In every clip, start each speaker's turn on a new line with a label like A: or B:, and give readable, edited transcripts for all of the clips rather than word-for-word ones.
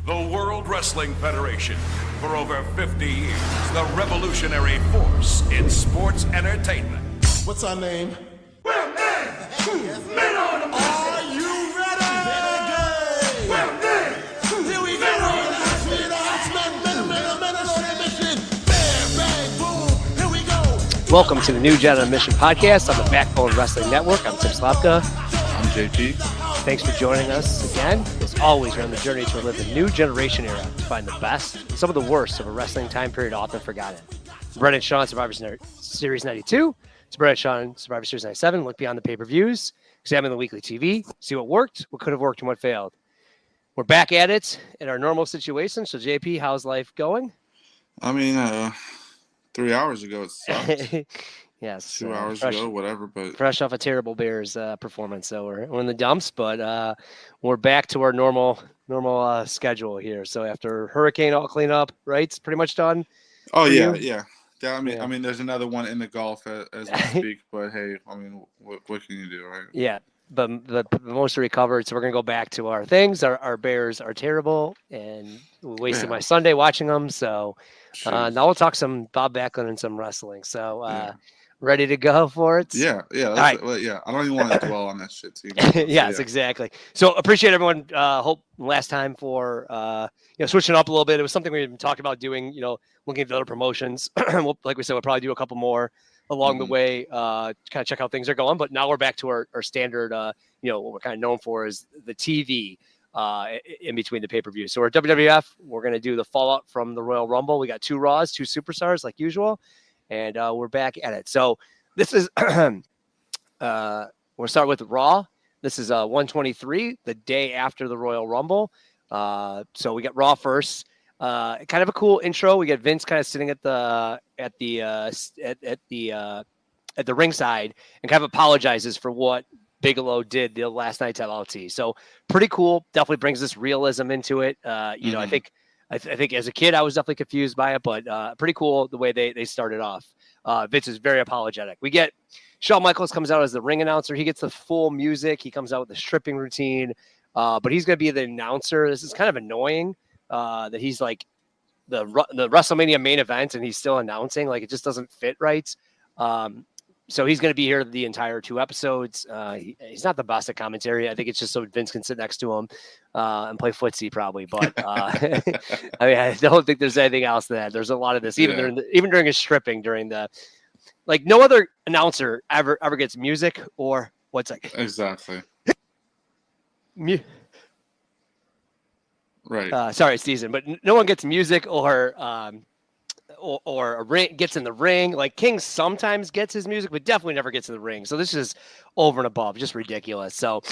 A: The World Wrestling Federation. For over 50 years, the revolutionary force in sports entertainment.
B: What's our name?
A: Well, men on the
B: Are you ready?
A: Well,
B: Here we go. Men on a mission. Bam, bang, boom. Here we go.
C: Welcome to the New Generation Mission podcast on the Backbone Wrestling Network. I'm Tim Slomka.
D: I'm JP.
C: Thanks for joining us again. As always, we're on the journey to relive the new generation era to find the best and some of the worst of a wrestling time period often forgotten. Bret and Shawn, Survivor Series 92. It's Bret and Shawn, Survivor Series 97. Look beyond the pay-per-views, examine the weekly TV, see what worked, what could have worked, and what failed. We're back at it in our normal situation. So, JP, how's life going?
D: I mean, 3 hours ago it sucked.
C: Yes.
D: 2 hours ago, whatever. But
C: fresh off a terrible Bears performance, so we're in the dumps. But we're back to our normal schedule here. So after Hurricane all clean up, right? It's pretty much done.
D: oh yeah. I mean, there's another one in the Gulf as we speak. But hey, I mean, what can you do, right?
C: Yeah. But the most recovered, so we're gonna go back to our things. Our Bears are terrible, and we wasted my Sunday watching them. So now we'll talk some Bob Backlund and some wrestling. So ready to go for it?
D: Yeah.
C: Right.
D: I don't even want to dwell on that shit too.
C: Yes, exactly. So appreciate everyone. Hope last time for switching up a little bit. It was something we talked about doing. Looking at the other promotions. Like we said, we'll probably do a couple more along the way. Kind of check how things are going. But now we're back to our standard. What we're kind of known for is the TV in between the pay-per-view. So our WWF, we're going to do the fallout from the Royal Rumble. We got 2 Raws, 2 Superstars like usual. And we're back at it. So this is we'll start with Raw. This is 123, the day after the Royal Rumble. So we got Raw first. Kind of a cool intro. We get Vince kind of sitting at the ringside and kind of apologizes for what Bigelow did the last night's LLT. So pretty cool. Definitely brings this realism into it. I think as a kid, I was definitely confused by it, but pretty cool the way they started off. Vince is very apologetic. We get Shawn Michaels comes out as the ring announcer. He gets the full music. He comes out with the stripping routine, but he's going to be the announcer. This is kind of annoying that he's like the WrestleMania main event and he's still announcing. Like it just doesn't fit right. So he's going to be here the entire 2 episodes. He's not the best at commentary. I think it's just so Vince can sit next to him and play footsie probably. But I mean, I don't think there's anything else to that. There's a lot of this, even during his stripping during the, like no other announcer ever gets music or what's like
D: Exactly. Right.
C: Sorry, it's decent, but no one gets music or a ring gets in the ring. Like King sometimes gets his music, but definitely never gets in the ring. So this is over and above, just ridiculous. So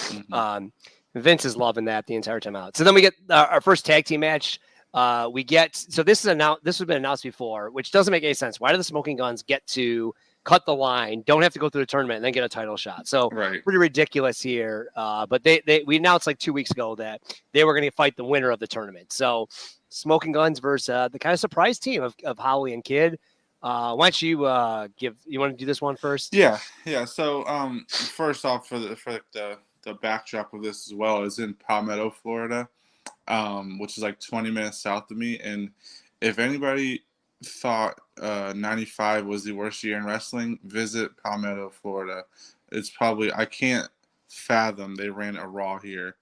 C: Vince is loving that the entire time out. So then we get our first tag team match. This has been announced before, which doesn't make any sense. Why do the Smoking Guns get to cut the line, don't have to go through the tournament, and then get a title shot? So pretty ridiculous here. But we announced like 2 weeks ago that they were going to fight the winner of the tournament. So Smoking Guns versus the kind of surprise team of Holly and Kid. Why don't you want to do this one first?
D: Yeah. So first off, for the backdrop of this as well is in Palmetto, Florida, which is like 20 minutes south of me. And if anybody thought 95 was the worst year in wrestling, visit Palmetto, Florida. It's probably, I can't fathom they ran a Raw here.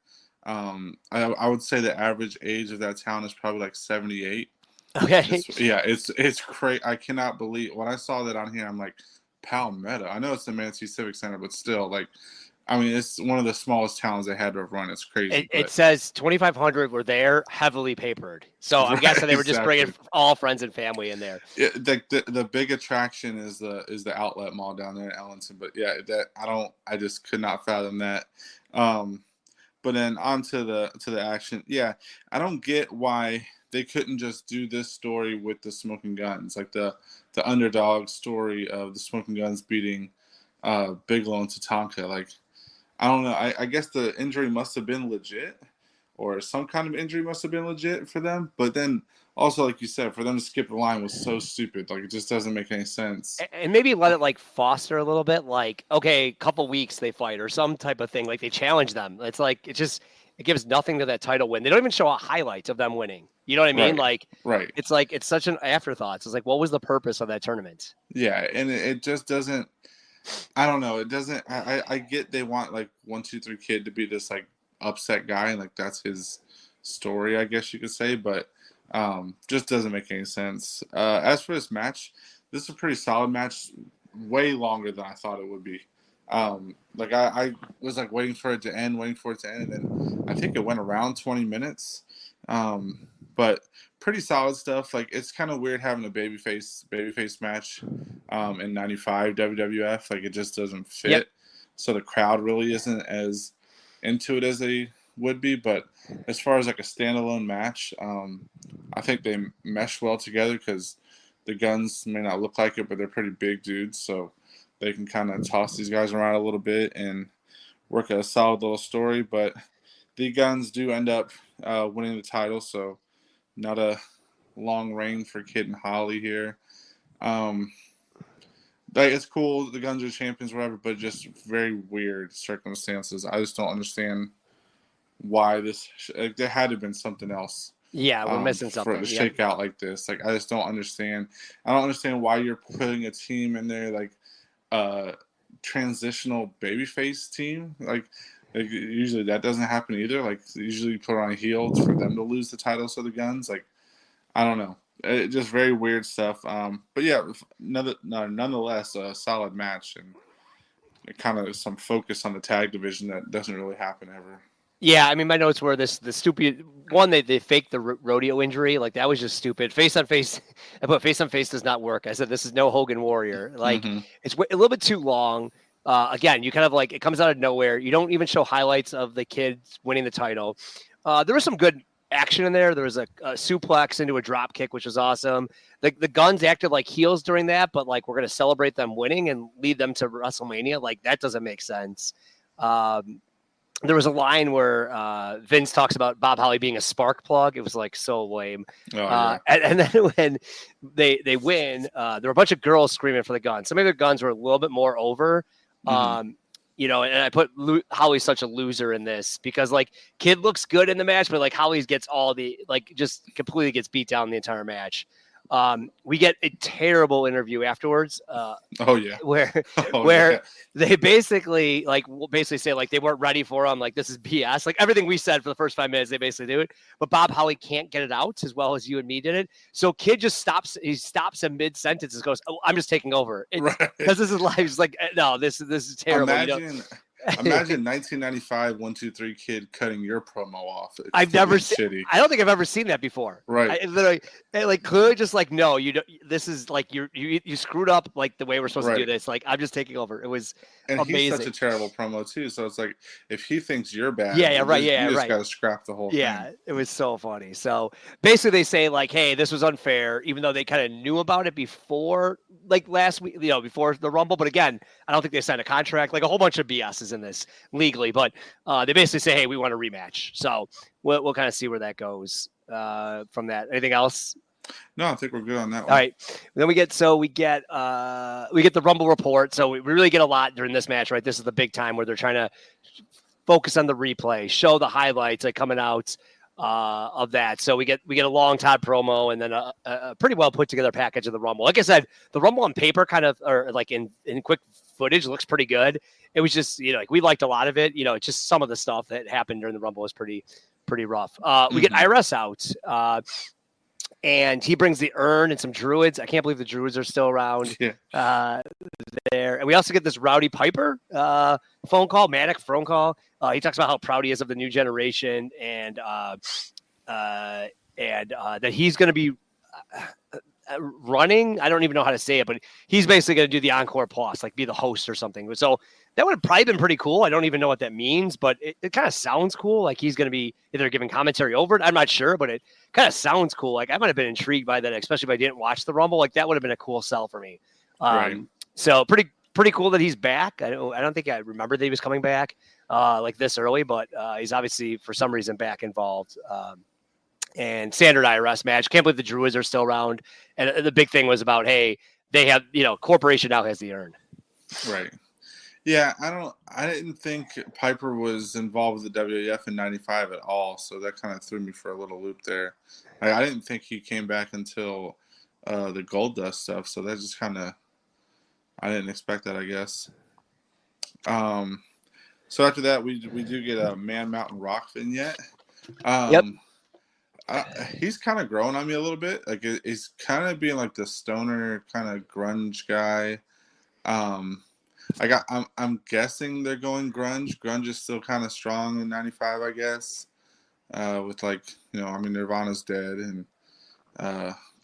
D: I would say the average age of that town is probably like 78.
C: Okay.
D: It's crazy. I cannot believe when I saw that on here. I'm like, Palmetto. I know it's the Manatee Civic Center, but still, like, I mean, it's one of the smallest towns they had to have run. It's crazy.
C: It says 2,500 were there, heavily papered. So I'm guessing they were just bringing all friends and family in there.
D: Yeah, the big attraction is the outlet mall down there in Ellington. But yeah, I just could not fathom that. But then on to the action. Yeah, I don't get why they couldn't just do this story with the Smoking Guns, like the underdog story of the Smoking Guns beating Bigelow and Tatanka. Like, I don't know. I guess the injury must have been legit, or some kind of injury must have been legit for them. But then also, like you said, for them to skip the line was so stupid. Like, it just doesn't make any sense.
C: And maybe let it like foster a little bit. Like, okay, couple weeks they fight or some type of thing. Like they challenge them. It's like, it gives nothing to that title win. They don't even show a highlight of them winning. You know what I mean?
D: Right.
C: It's like it's such an afterthought. It's like, what was the purpose of that tournament?
D: Yeah, and it just doesn't. I don't know. It doesn't. I get they want like 1, 2, 3 Kid to be this like upset guy, and like that's his story, I guess you could say, but just doesn't make any sense. As for this match, this is a pretty solid match, way longer than I thought it would be. Like I was like waiting for it to end, and then I think it went around 20 minutes. But pretty solid stuff. Like it's kind of weird having a babyface match in '95 WWF. Like it just doesn't fit.
C: Yep.
D: So the crowd really isn't as into it as they would be. But as far as like a standalone match, I think they mesh well together because the Guns may not look like it, but they're pretty big dudes. So they can kind of toss these guys around a little bit and work a solid little story. But the Guns do end up winning the title, so not a long reign for Kid and Holly here. Like it's cool, the Guns are champions, whatever, but just very weird circumstances. I just don't understand why this. Like, there had to have been something else.
C: Yeah, we're missing something.
D: For it to shake out like this. Like I just don't understand. I don't understand why you're putting a team in there like transitional babyface team. Like usually that doesn't happen either. Like usually you put on a heel for them to lose the titles to the Guns. Like I don't know. It just very weird stuff. But yeah, nonetheless a solid match and kind of some focus on the tag division that doesn't really happen ever.
C: Yeah, I mean, my notes were the stupid one. They faked the rodeo injury. Like that was just stupid. Face on face, I put face on face does not work. I said this is no Hogan Warrior. Like it's a little bit too long. Again, you kind of like it comes out of nowhere. You don't even show highlights of the kids winning the title. There was some good action in there. There was a suplex into a drop kick, which was awesome. The Guns acted like heels during that, but like we're gonna celebrate them winning and lead them to WrestleMania. Like that doesn't make sense. There was a line where Vince talks about Bob Holly being a spark plug. It was like so lame. Oh, yeah. And then when they win, there were a bunch of girls screaming for the Guns. Some of their Guns were a little bit more over. You know, and I put Holly's such a loser in this because like Kid looks good in the match, but like Holly gets all the like just completely gets beat down the entire match. We get a terrible interview afterwards. Where they basically say like they weren't ready for him. Like this is BS. Like everything we said for the first 5 minutes, they basically do it. But Bob Holly can't get it out as well as you and me did it. So Kid just stops. He stops in mid sentence and goes, "Oh, I'm just taking over." Because this is live. He's like, "No, this is terrible."
D: Imagine 1995 1, 2, 3 Kid cutting your promo off.
C: I've never seen. I don't think I've ever seen that before.
D: Right.
C: I literally like clearly just like no, you don't. This is like you screwed up like the way we're supposed to do this. Like I'm just taking over. It was amazing.
D: He's such a terrible promo too. So it's like if he thinks you're bad,
C: you
D: just got to scrap the whole thing.
C: Yeah, it was so funny. So basically, they say like, hey, this was unfair, even though they kind of knew about it before, like last week, before the Rumble. But again, I don't think they signed a contract. Like a whole bunch of BS is in this legally, but they basically say, hey, we want a rematch. So we'll kind of see where that goes from that. Anything else?
D: No, I think we're good on that one.
C: All right. Then we get the Rumble report. So we really get a lot during this match, right? This is the big time where they're trying to focus on the replay, show the highlights like coming out of that. So we get a long Todd promo and then a pretty well put together package of the Rumble. Like I said, the Rumble on paper kind of, or like in quick footage looks pretty good. It was just, like we liked a lot of it. It's just some of the stuff that happened during the Rumble was pretty rough. We get IRS out. And he brings the urn and some druids. I can't believe the druids are still around there. And we also get this Rowdy Piper phone call, Manic phone call. He talks about how proud he is of the new generation and that he's going to be running. I don't even know how to say it, but he's basically going to do the Encore Plus, like be the host or something. So that would have probably been pretty cool. I don't even know what that means, but it kind of sounds cool. Like he's going to be either giving commentary over it. I'm not sure, but it kind of sounds cool. Like I might have been intrigued by that, especially if I didn't watch the Rumble. Like that would have been a cool sell for me. Right. So pretty cool that he's back. I don't think I remember that he was coming back like this early, but he's obviously for some reason back involved. And standard IRS match. Can't believe the Druids are still around. And the big thing was about, hey, they have, Corporation now has the urn.
D: Right. Yeah, I didn't think Piper was involved with the WWF in '95 at all, so that kind of threw me for a little loop there. I didn't think he came back until the Gold Dust stuff, so that just kind of I didn't expect that, I guess. So after that, we do get a Man Mountain Rock vignette.
C: Yep.
D: He's kind of growing on me a little bit. Like he's kind of being like the stoner kind of grunge guy. I'm guessing they're going grunge. Grunge is still kind of strong in '95, I guess. With like Nirvana's dead and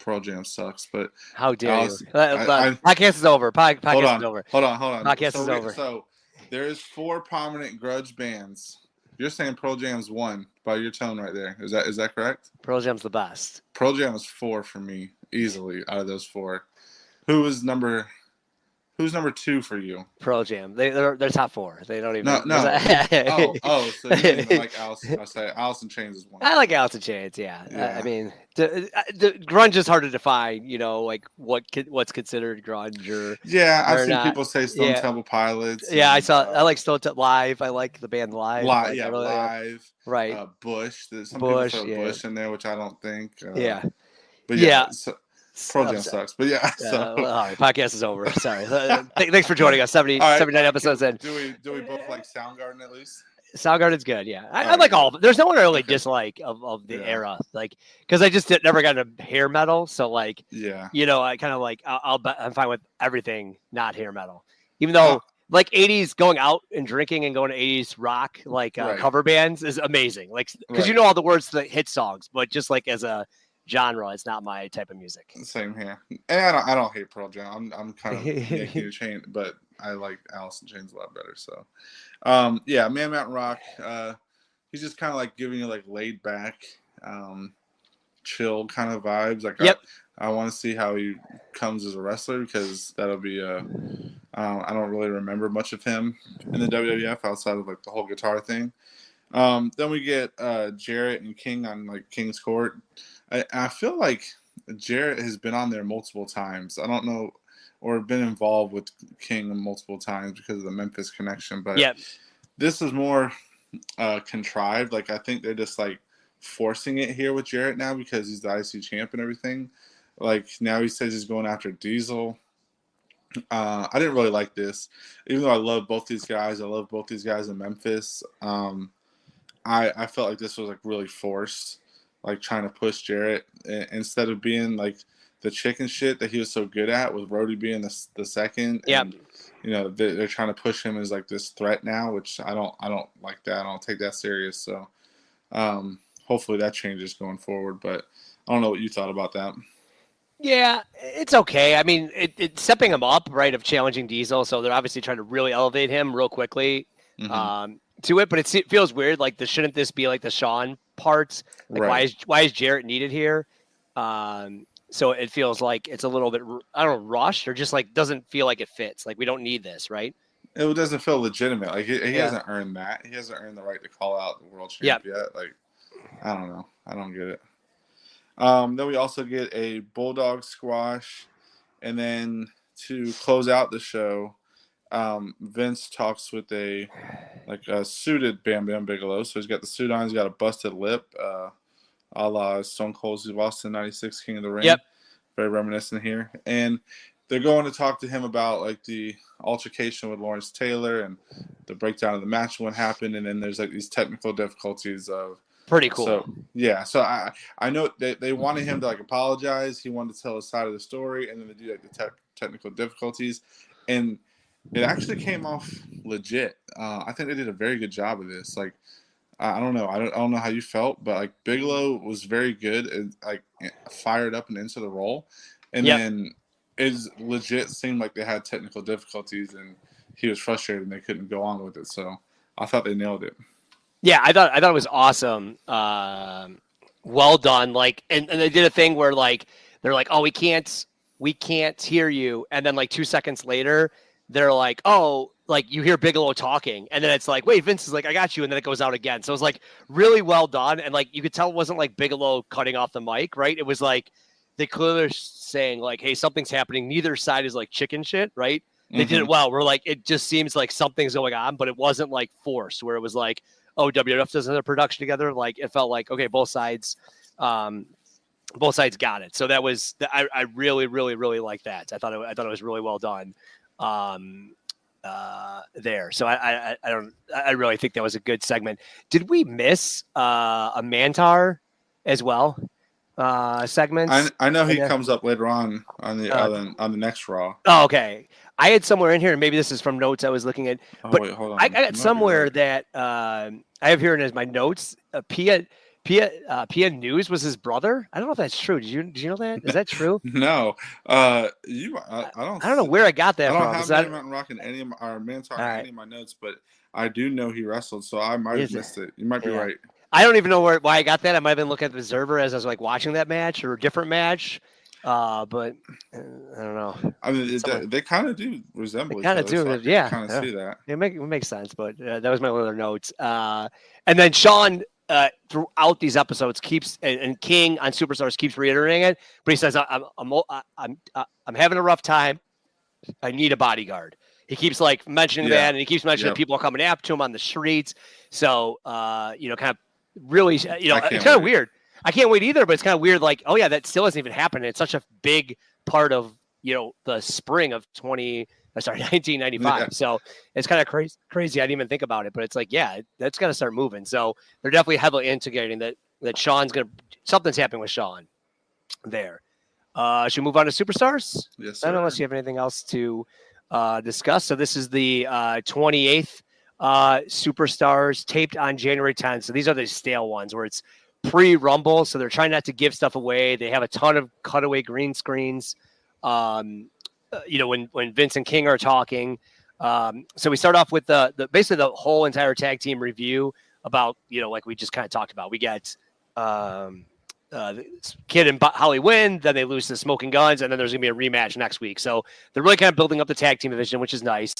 D: Pearl Jam sucks. But
C: How dare
D: Alice,
C: you? Podcast is over. Podcast is over.
D: Hold on.
C: Podcast is over.
D: So there's 4 prominent grudge bands. You're saying Pearl Jam's 1 by your tone right there. Is that correct?
C: Pearl Jam's the best.
D: Pearl Jam is 4 for me, easily out of those 4. Who's number 2 for you?
C: Pearl Jam. They're top 4. They don't even.
D: No. So you didn't like Alice? I say Alice in Chains is 1.
C: I like Alice in Chains. Yeah. I mean, the grunge is hard to define. Like what's considered grunge or.
D: Yeah, I've seen
C: not.
D: people say Stone Temple Pilots.
C: Yeah,
D: and,
C: I like Stone Temple Live. I like the band Live.
D: Live.
C: Right.
D: Bush. Some
C: Bush,
D: people throw Bush in there, which I don't think.
C: Yeah.
D: But
C: yeah.
D: So, Pearl Jam sucks, but yeah.
C: All right, podcast is over. Sorry. Thanks for joining us. 79 episodes in.
D: Do we both like Soundgarden at least?
C: Soundgarden's good, yeah. I like all of them. There's no one I really dislike of the era, because I just never got into hair metal. So I kind of like I'm fine with everything not hair metal, even though 80s going out and drinking and going to 80s rock cover bands is amazing. Because you know all the words to the hit songs, but just as a genre, it's not my type of music.
D: Same here, and I don't hate Pearl Jam. I'm kind of making a chain, but I like Alice in Chains a lot better. So, Man Mountain Rock. He's just kind of giving you laid back, chill kind of vibes. I want to see how he comes as a wrestler because that'll be I don't really remember much of him in the WWF outside of the whole guitar thing. Then we get Jarrett and King on King's Court. I feel like Jarrett has been on there multiple times. I don't know, or been involved with King multiple times because of the Memphis connection. But this is more contrived. I think they're just forcing it here with Jarrett now because he's the IC champ and everything. Now he says he's going after Diesel. I didn't really like this, even though I love both these guys. I love both these guys in Memphis. I felt like this was really forced. Trying to push Jarrett instead of being the chicken shit that he was so good at, with Rhodey being the second.
C: Yep.
D: And, they're trying to push him as this threat now, which I don't like that. I don't take that serious. So hopefully that changes going forward. But I don't know what you thought about that. Yeah,
C: it's okay. I mean, it's stepping him up, right, of challenging Diesel. So they're obviously trying to really elevate him real quickly. Mm-hmm. To it, but it feels weird. Shouldn't this be the Shawn parts? Right. Why is Jarrett needed here? So it feels like it's a little bit, I don't know, rushed or just doesn't feel like it fits. We don't need this, right?
D: It doesn't feel legitimate. He hasn't earned that. He hasn't earned the right to call out the world champ yet. I don't know. I don't get it. Then we also get a Bulldog squash, and then to close out the show, Vince talks with a suited Bam Bam Bigelow. So he's got the suit on, he's got a busted lip, a la Stone Cold Steve Austin '96 King of the Ring. Yep. Very reminiscent here. And they're going to talk to him about the altercation with Lawrence Taylor and the breakdown of the match, what happened, and then there's these technical difficulties of.
C: Pretty cool.
D: So I know they wanted him to apologize. He wanted to tell his side of the story, and then they do the technical difficulties, and it actually came off legit. I think they did a very good job of this. I don't know. I don't know how you felt, but Bigelow was very good and fired up and into the role. And then it legit seemed like they had technical difficulties and he was frustrated and they couldn't go on with it. So I thought they nailed it.
C: Yeah, I thought it was awesome. Well done. And they did a thing where they're oh, we can't hear you, and then 2 seconds later they're oh, you hear Bigelow talking, and then it's wait, Vince is I got you, and then it goes out again. So it was really well done, and you could tell it wasn't Bigelow cutting off the mic, right? It was they clearly saying hey, something's happening. Neither side is chicken shit, right? They did it well. We're like, it just seems like something's going on, but it wasn't like forced where it was like, oh, WWF doesn't have production together. Like it felt like, okay, both sides got it. So that was, I really, really, really like that. I thought it was really well done there. So I really think that was a good segment. Did we miss a Mantar as well? Segments.
D: I know he comes up later on the next Raw.
C: Oh, okay. I had somewhere in here, and maybe this is from notes I was looking at. But
D: wait, hold on.
C: I got somewhere that I have here as my notes. Pia News was his brother. I don't know if that's true. Did you know that? Is that true?
D: No. I
C: don't know where I got that from.
D: I don't have Mountain Rock in any of my any of my notes, but I do know he wrestled, so I might have missed it. You might be right.
C: I don't even know why I got that. I might have been looking at the Observer as I was like watching that match or a different match. But I don't know.
D: I mean, they kind of do resemble each
C: other.
D: Kind of do,
C: so yeah.
D: Kind of see that.
C: It makes sense, but that was my other notes. And then Shawn throughout these episodes keeps and King on Superstars keeps reiterating it, but he says I'm having a rough time. I need a bodyguard. He keeps like mentioning that, and he keeps mentioning people are coming after him on the streets. So kind of really, it's kind of weird. I can't wait either, but it's kind of weird. Like, oh yeah, that still hasn't even happened. It's such a big part of the spring of 1995. Yeah. So it's kind of crazy. I didn't even think about it, but it's like, yeah, that's got to start moving. So they're definitely heavily integrating that Shawn's something's happening with Shawn there. Should we move on to Superstars?
D: Yes, sir.
C: I don't know unless you have anything else to discuss. So this is the 28th Superstars taped on January 10th. So these are the stale ones where it's pre-Rumble. So they're trying not to give stuff away. They have a ton of cutaway green screens. When Vince and King are talking. So we start off with the basically the whole entire tag team review about, like we just kind of talked about. We get Kid and Holly win, then they lose to Smoking Guns, and then there's going to be a rematch next week. So they're really kind of building up the tag team division, which is nice.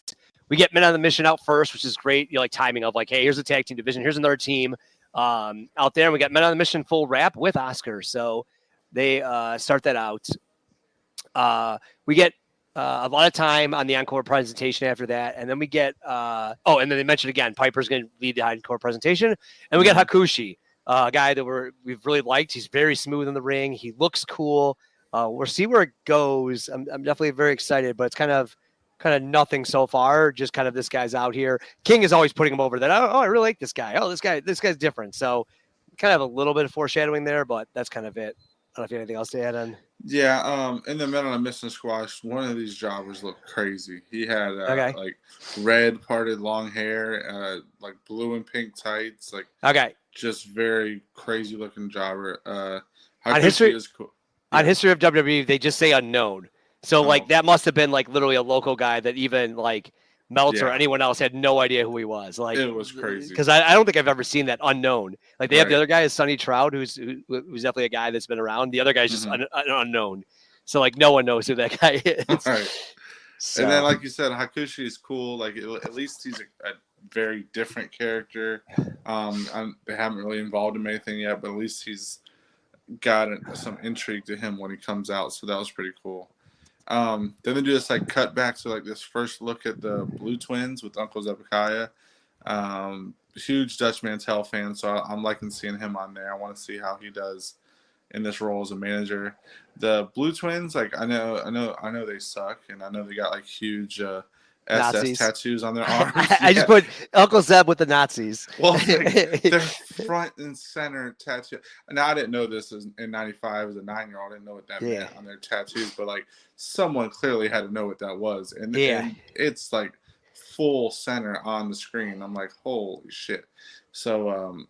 C: We get Men on the Mission out first, which is great. Like timing of like, hey, here's the tag team division. Here's another team out there. And we got Men on the Mission full wrap with Oscar. So they start that out. We get a lot of time on the encore presentation after that. And then we get, and then they mentioned again, Piper's going to lead the encore presentation. And we get Hakushi, a guy that we've really liked. He's very smooth in the ring. He looks cool. We'll see where it goes. I'm definitely very excited, but it's kind of nothing so far. Just kind of this guy's out here. King is always putting him over that. Oh, I really like this guy. Oh, this guy's different. So kind of a little bit of foreshadowing there, but that's kind of it. I don't know if you have anything else to add on.
D: Yeah, in the Men on a Mission squash, one of these jobbers looked crazy. He had like red parted long hair, like blue and pink tights, like just very crazy looking jobber.
C: On history
D: is cool.
C: On History of WWE, they just say unknown. So like that must have been like literally a local guy that even like Meltzer or anyone else had no idea who he was. Like
D: it was crazy
C: because I don't think I've ever seen that unknown. Like they have the other guy is Sonny Trout, who's definitely a guy that's been around. The other guy's just unknown. So like no one knows who that guy is.
D: Right. So. And then like you said, Hakushi is cool. Like at least he's a very different character. They haven't really involved him in anything yet, but at least he's got some intrigue to him when he comes out. So that was pretty cool. Then they do this like cut back to like this first look at the Blue Twins with Uncle Zebekiah. Huge Dutch Mantel fan, so I'm liking seeing him on there. I want to see how he does in this role as a manager. The Blue Twins, like I know they suck, and I know they got like huge SS tattoos on their arms.
C: I just put Uncle Zeb with the Nazis.
D: Well, their front and center tattoo. Now I didn't know this in '95 as a 9-year-old. I didn't know what that meant on their tattoos, but like someone clearly had to know what that was, and it's like full center on the screen. I'm like, holy shit! So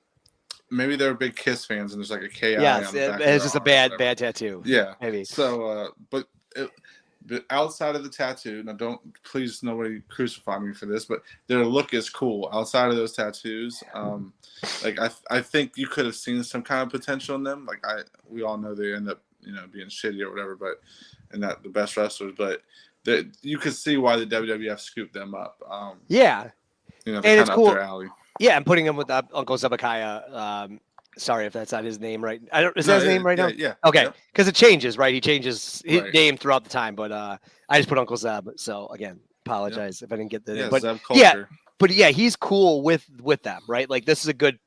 D: maybe they're big Kiss fans, and there's like a KI.
C: Yes,
D: on the back
C: it's just a bad tattoo.
D: Yeah,
C: maybe.
D: So, but outside of the tattoo, now please nobody crucify me for this, but their look is cool. Outside of those tattoos, like I think you could have seen some kind of potential in them. Like we all know they end up being shitty or whatever, but and not the best wrestlers, but you could see why the WWF scooped them up.
C: And it's cool.
D: Up their alley.
C: Yeah, I'm putting him with Uncle Zebekiah. Sorry if that's not his name, right? Is that his name right now?
D: Yeah.
C: Okay, because it changes, right? He changes his name throughout the time, but I just put Uncle Zeb. So again, apologize if I didn't get the
D: Yeah,
C: but
D: Zeb Culture.
C: but yeah, he's cool with them, right? Like this is a good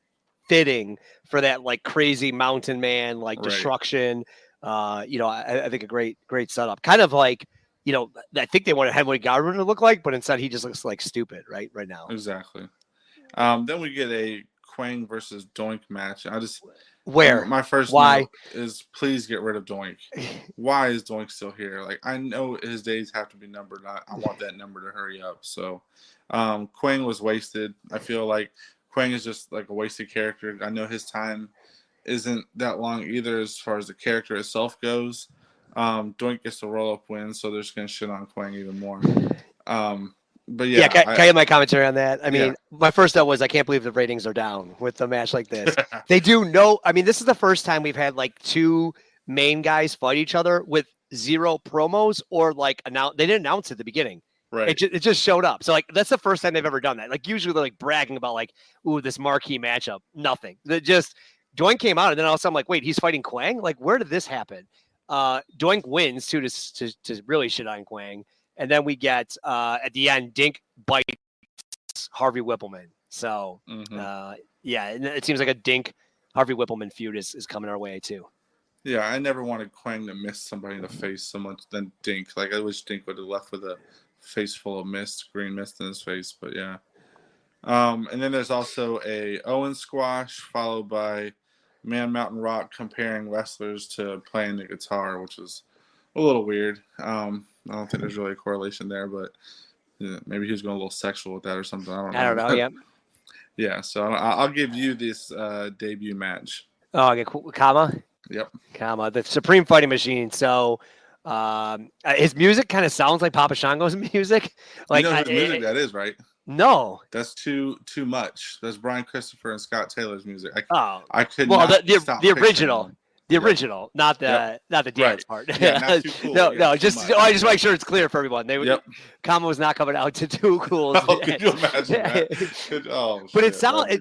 C: fitting for that like crazy mountain man, like destruction. I think a great setup. Kind of like, I think they wanted Henry Garvin to look like, but instead he just looks like stupid right now.
D: Exactly. Then we get a Kwang versus Doink match. My first note is please get rid of Doink. Why is Doink still here? Like, I know his days have to be numbered. I want that number to hurry up. So Kwang was wasted. I feel like Kwang is just like a wasted character. I know his time isn't that long either as far as the character itself goes. Doink gets the roll-up win, so they're just going to shit on Kwang even more. But yeah,
C: can I get my commentary on that? I mean, my first note was I can't believe the ratings are down with a match like this. They do know. I mean, this is the first time we've had like two main guys fight each other with zero promos or like they didn't announce at the beginning.
D: Right.
C: It just showed up. So like that's the first time they've ever done that. Like usually they're like bragging about like, ooh, this marquee matchup. Nothing. Doink came out and then all of a sudden I'm like, wait, he's fighting Kwang? Like where did this happen? Doink wins too to really shit on Kwang. And then we get at the end, Dink bites Harvey Whippleman. So and it seems like a Dink Harvey Whippleman feud is coming our way too.
D: Yeah, I never wanted Kwang to miss somebody in the face so much than Dink. Like I wish Dink would have left with a face full of mist, green mist in his face. But yeah. And then there's also a Owen squash followed by Man Mountain Rock comparing wrestlers to playing the guitar, which is a little weird. I don't think there's really a correlation there, but maybe he was going a little sexual with that or something. I don't know.
C: Yeah.
D: Yeah. So I'll give you this debut match.
C: Oh, okay. Kama.
D: Yep.
C: Kama, the Supreme Fighting Machine. So his music kind of sounds like Papa Shango's music. Like
D: you know whose music that is, right?
C: No,
D: that's too much. That's Brian Christopher and Scott Taylor's music.
C: I
D: could not stop
C: the original. The original, not the dance part.
D: Yeah, not too cool.
C: I just make sure it's clear for everyone. Kama was not coming out to Too Cool.
D: Oh, could you imagine that?
C: But it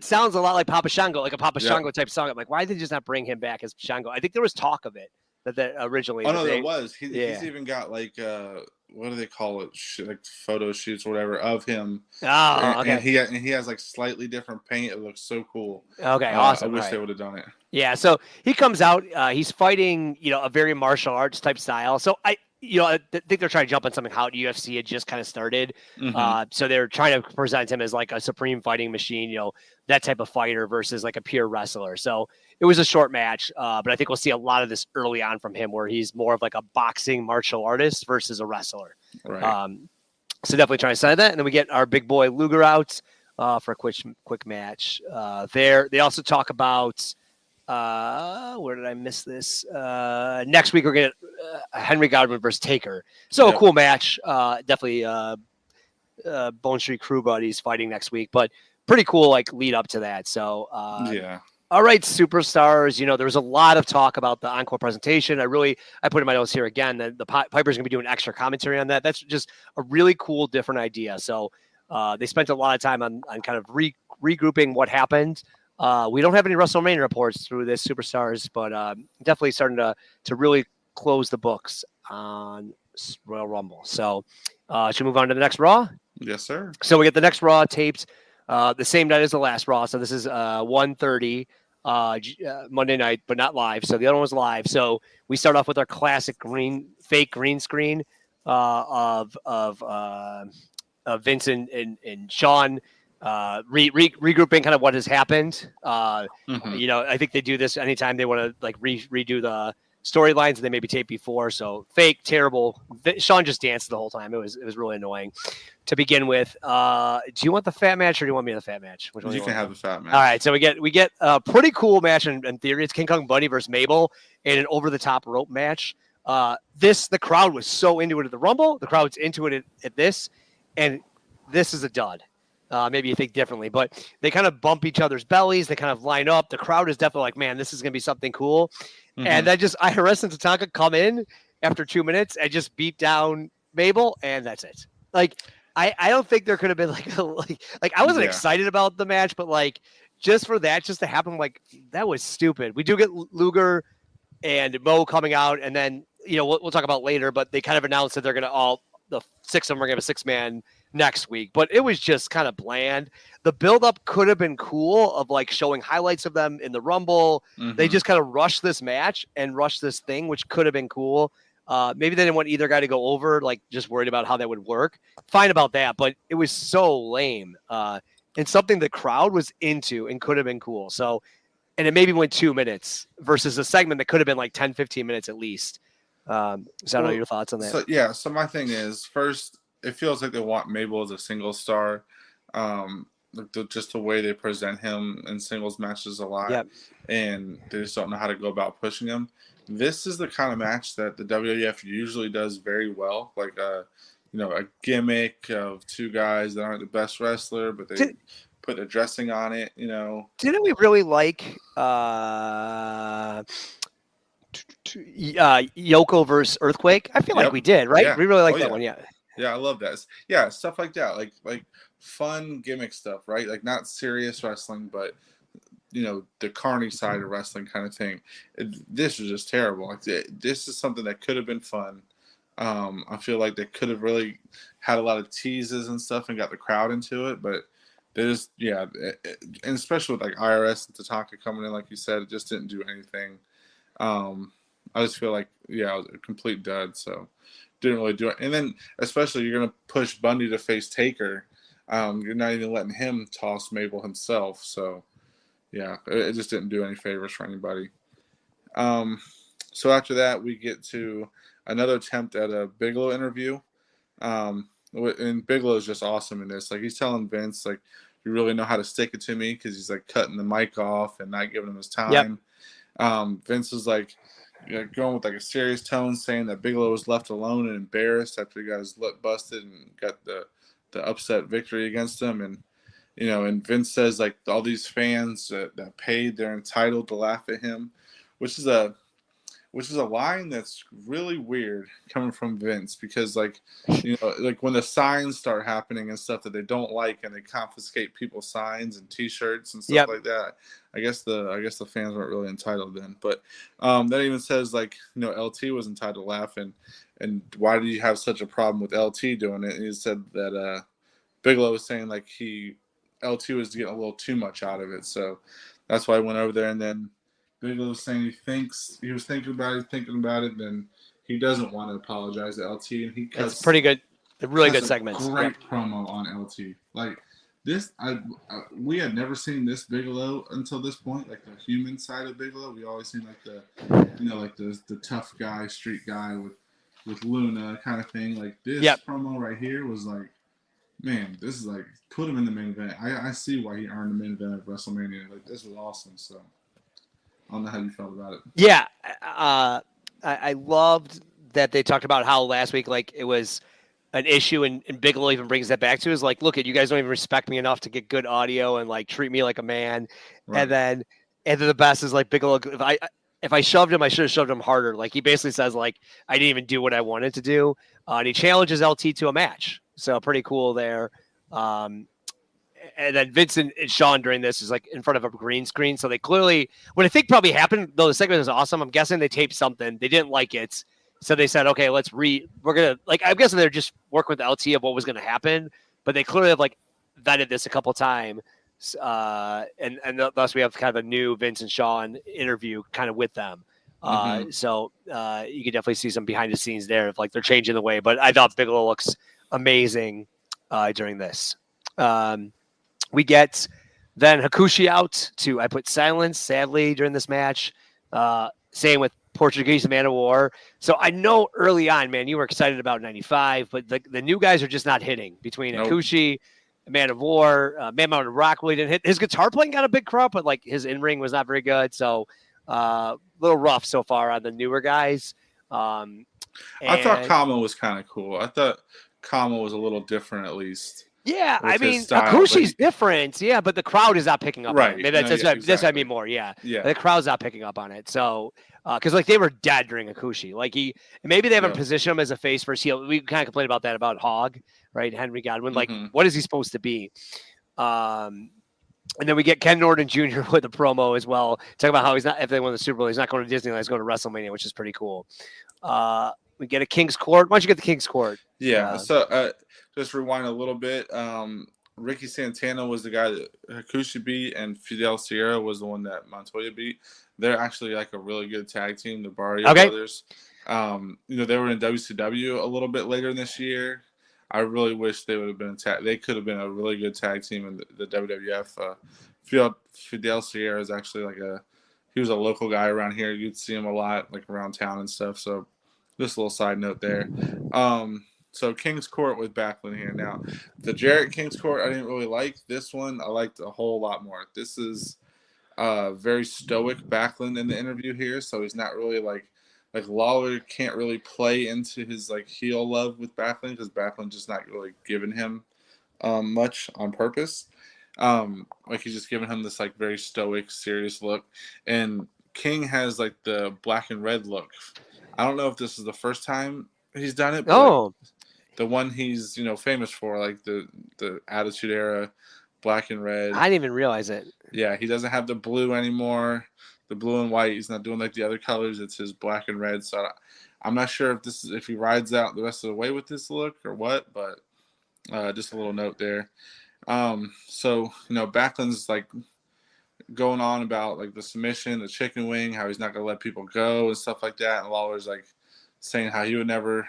C: sounds a lot like Papa Shango, like a Papa Shango type song. I'm like, why did they just not bring him back as Shango? I think there was talk of it that originally.
D: Oh no, there was. He's even got like what do they call it? Like photo shoots or whatever of him.
C: Oh, okay.
D: And he has like slightly different paint. It looks so cool.
C: Okay, awesome.
D: I wish they would have done it.
C: Yeah, so he comes out. He's fighting, a very martial arts type style. So I think they're trying to jump on something how the UFC had just kind of started. So they're trying to present him as like a supreme fighting machine, that type of fighter versus like a pure wrestler. So it was a short match, but I think we'll see a lot of this early on from him where he's more of like a boxing martial artist versus a wrestler.
D: Right.
C: So definitely trying to sign that. And then we get our big boy Luger out for a quick match there. They also talk about where did I miss this? Next week we're gonna Henry Godwin versus Taker. So a cool match. Definitely Bone Street Crew buddies fighting next week, but pretty cool like lead up to that. So all right, superstars. There was a lot of talk about the encore presentation. I put in my notes here again that the Piper's gonna be doing extra commentary on that. That's just a really cool, different idea. So they spent a lot of time on kind of regrouping what happened. We don't have any WrestleMania reports through this superstars, but definitely starting to really close the books on Royal Rumble. So should we move on to the next Raw?
D: Yes, sir.
C: So we get the next Raw taped the same night as the last Raw. So this is 1:30 Monday night, but not live. So the other one was live. So we start off with our classic fake green screen of Vincent and Shawn. Regrouping kind of what has happened. I think they do this anytime they want to like redo the storylines that they maybe taped before. So fake, terrible. Shawn just danced the whole time. It was really annoying to begin with. Do you want the fat match or do you want me in the fat match? Which one
D: you can have the fat match.
C: All right. So we get a pretty cool match in theory. It's King Kong Bundy versus Mabel in an over the top rope match. The crowd was so into it at the Rumble. The crowd's into it at this, and this is a dud. Maybe you think differently, but they kind of bump each other's bellies. They kind of line up. The crowd is definitely like, man, this is going to be something cool. And then IRS and Tatanka come in after 2 minutes and just beat down Mabel, and that's it. Like, I don't think there could have been like I wasn't excited about the match, but like just for that just to happen, like that was stupid. We do get Luger and Mo coming out, and then we'll talk about later, but they kind of announced that they're going to all the 6 of them are going to have a 6-man next week, but it was just kind of bland. The buildup could have been cool of like showing highlights of them in the Rumble. They just kind of rushed this match and rushed this thing, which could have been cool. Maybe they didn't want either guy to go over, like just worried about how that would work. Fine about that, but it was so lame. And something the crowd was into and could have been cool. So, and it maybe went 2 minutes versus a segment that could have been like 10, 15 mintes at least. So I don't know your thoughts on that.
D: So my thing is, first, it feels like they want Mabel as a single star. Just the way they present him in singles matches a lot.
C: Yep.
D: And they just don't know how to go about pushing him. This is the kind of match that the WWF usually does very well. Like a gimmick of 2 guys that aren't the best wrestler, but they put a dressing on it,
C: Didn't we really like Yoko versus Earthquake? I feel like we did, right?
D: Yeah.
C: We really liked that one, yeah.
D: Yeah, I love that. Yeah, stuff like that, like fun gimmick stuff, right? Like not serious wrestling, but the carny side of wrestling kind of thing. This was just terrible. Like this is something that could have been fun. I feel like they could have really had a lot of teases and stuff and got the crowd into it, but they just and especially with like IRS and Tatanka coming in, like you said, it just didn't do anything. I just feel like it was a complete dud. So didn't really do it. And then especially you're gonna push Bundy to face Taker. You're not even letting him toss Mabel himself. So it just didn't do any favors for anybody. So after that, we get to another attempt at a Bigelow interview. And Bigelow is just awesome in this. Like he's telling Vince, like, you really know how to stick it to me, because he's like cutting the mic off and not giving him his time. Vince is like going with like a serious tone, saying that Bigelow was left alone and embarrassed after he got his lip busted and got the upset victory against him. And and Vince says like all these fans that paid, they're entitled to laugh at him, which is a line that's really weird coming from Vince, because like when the signs start happening and stuff that they don't like, and they confiscate people's signs and T-shirts and stuff like that. I guess the fans weren't really entitled then, but that even says like LT was entitled to laugh, and why do you have such a problem with LT doing it? And he said that Bigelow was saying like LT was getting a little too much out of it, so that's why I went over there. And then Bigelow was saying he was thinking about it, then he doesn't want to apologize to LT, and he cuts.
C: It's pretty good, really good segment.
D: Great promo on LT. Like this, we had never seen this Bigelow until this point, like the human side of Bigelow. We always seen like the tough guy, street guy with Luna kind of thing. Like this promo right here was like, man, this is like, put him in the main event. I see why he earned the main event of WrestleMania. Like this was awesome. So I don't know how you felt about it.
C: Yeah, I loved that they talked about how last week, like, it was an issue, and Bigelow even brings that back to is like, look, you guys don't even respect me enough to get good audio and like treat me like a man. Right. And then the best is like Bigelow, if I shoved him, I should have shoved him harder. Like he basically says like, I didn't even do what I wanted to do. And he challenges LT to a match. So pretty cool there. And then Vincent and Shawn during this is like in front of a green screen. So they clearly, what I think probably happened, though the segment is awesome, I'm guessing they taped something. They didn't like it. So they said, okay, we're going to, like, I'm guessing they're just working with the LT of what was going to happen. But they clearly have like vetted this a couple times. And thus we have kind of a new Vince and Shawn interview kind of with them. So you can definitely see some behind the scenes there of like they're changing the way. But I thought Bigelow looks amazing during this. We get then Hakushi out to, I put silence, sadly, during this match. Same with Portuguese Man of War. So I know early on, man, you were excited about 95, but the new guys are just not hitting between Hakushi, Man of War, Man Mountain Rock really didn't hit. His guitar playing got a big crowd, but like his in-ring was not very good. So a little rough so far on the newer guys.
D: I thought Kama was kind of cool. I thought Kama was a little different at least.
C: Yeah, I mean, Hakushi's different. Yeah, but the crowd is not picking up on it. Maybe that's I mean more. Yeah. The crowd's not picking up on it. So, because like they were dead during Hakushi. Like maybe they haven't positioned him as a face versus heel. We kind of complained about that about Hogg, right? Henry Godwin. Like, what is he supposed to be? And then we get Ken Norton Jr. with a promo as well, talking about how he's not, if they win the Super Bowl, he's not going to Disneyland, he's going to WrestleMania, which is pretty cool. We get a King's Court. Why don't you get the King's Court?
D: Yeah. So just rewind a little bit. Ricky Santana was the guy that Hakushi beat, and Fidel Sierra was the one that Montoya beat. They're actually like a really good tag team, the Barrio
C: Okay.
D: brothers. They were in WCW a little bit later this year. I really wish they would have been they could have been a really good tag team in the WWF. Fidel Sierra is actually he was a local guy around here. You'd see him a lot, like around town and stuff. So just a little side note there. So King's Court with Backlund here. Now, the Jarrett King's Court, I didn't really like. This one, I liked a whole lot more. This is very stoic Backlund in the interview here, so he's not really like Lawler can't really play into his like heel love with Backlund because Backlund just not really giving him much on purpose. Like he's just giving him this like very stoic, serious look, and King has like the black and red look. I don't know if this is the first time he's done it, but the one he's famous for, like the Attitude Era, black and red.
C: I didn't even realize it.
D: Yeah, he doesn't have the blue anymore. The blue and white. He's not doing like the other colors. It's his black and red. So I'm not sure if he rides out the rest of the way with this look or what. But just a little note there. So Backlund's like going on about like the submission, the chicken wing, how he's not gonna let people go and stuff like that. And Lawler's like saying how he would never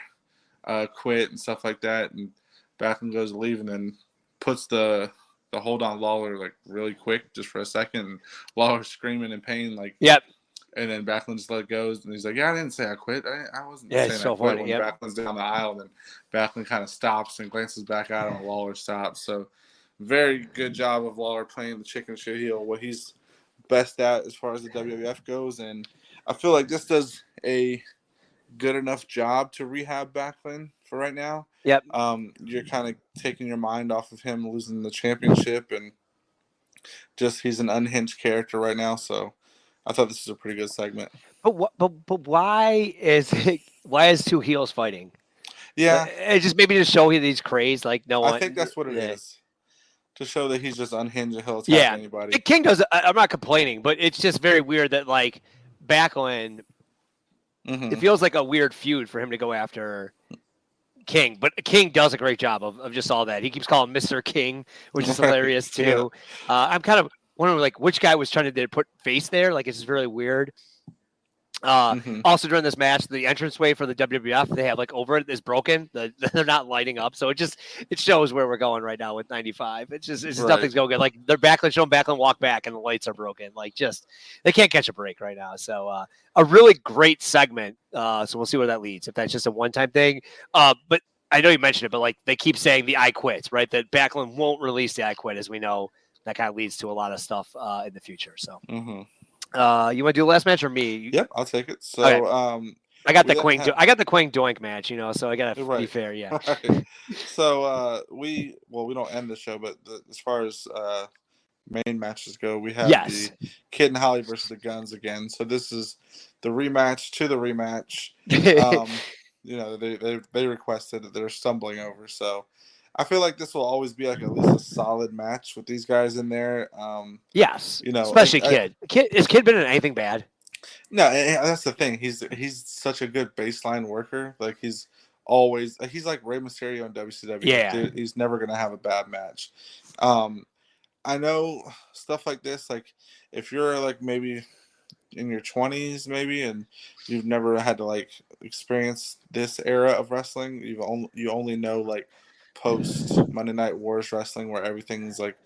D: quit and stuff like that. And Backlund goes to leave and then puts the hold on Lawler like really quick just for a second. And Lawler's screaming in pain like
C: yep.
D: And then Backlund just let it go. And he's like, yeah, I didn't say I quit. I wasn't
C: saying
D: I
C: so
D: quit.
C: funny,
D: When
C: yep.
D: Backlund's down the aisle, then Backlund kind of stops and glances back at him and Lawler stops. So very good job of Lawler playing the chicken shit heel, what he's best at as far as the WWF goes. And I feel like this does a good enough job to rehab Backlund for right now.
C: Yep.
D: You're kind of taking your mind off of him losing the championship, and just he's an unhinged character right now. So I thought this was a pretty good segment.
C: But why is two heels fighting?
D: Yeah,
C: it just maybe to show you he's crazy. Like no one.
D: I think that's what it is. To show that he's just unhinged and he'll attack anybody.
C: King does. I'm not complaining, but it's just very weird that like Backlund.
D: Mm-hmm.
C: It feels like a weird feud for him to go after King, but King does a great job of just all that. He keeps calling Mr. King, which is hilarious too. Yeah. I'm kind of wondering like which guy was trying to put face there. Like it's just really weird. Also during this match, the entranceway for the WWF they have like over it is broken. They're not lighting up, so it shows where we're going right now with 95. It's just right. Nothing's going good. Like they're showing Backlund walk back, and the lights are broken. Like they can't catch a break right now. So a really great segment. So we'll see where that leads. If that's just a one-time thing, but I know you mentioned it, but like they keep saying the I quit, right? That Backlund won't release the I quit, as we know. That kind of leads to a lot of stuff in the future. So.
D: Mm-hmm.
C: You want to do the last match or me?
D: Yep, I'll take it. So,
C: okay. I got the Kwang. I got the Kwang Doink match, so I gotta be fair. Yeah.
D: Right. So we don't end the show, but as far as main matches go, we have the Kid and Holly versus the Guns again. So this is the rematch to the rematch. They requested that they're stumbling over. So I feel like this will always be like at least a solid match with these guys in there.
C: Yes, especially Kid. Has Kid been in anything bad?
D: No, that's the thing. He's such a good baseline worker. Like he's like Rey Mysterio in WCW.
C: Yeah,
D: he's never gonna have a bad match. I know stuff like this. Like if you're like maybe in your 20s, maybe, and you've never had to like experience this era of wrestling, you only know like post Monday Night Wars wrestling where everything's like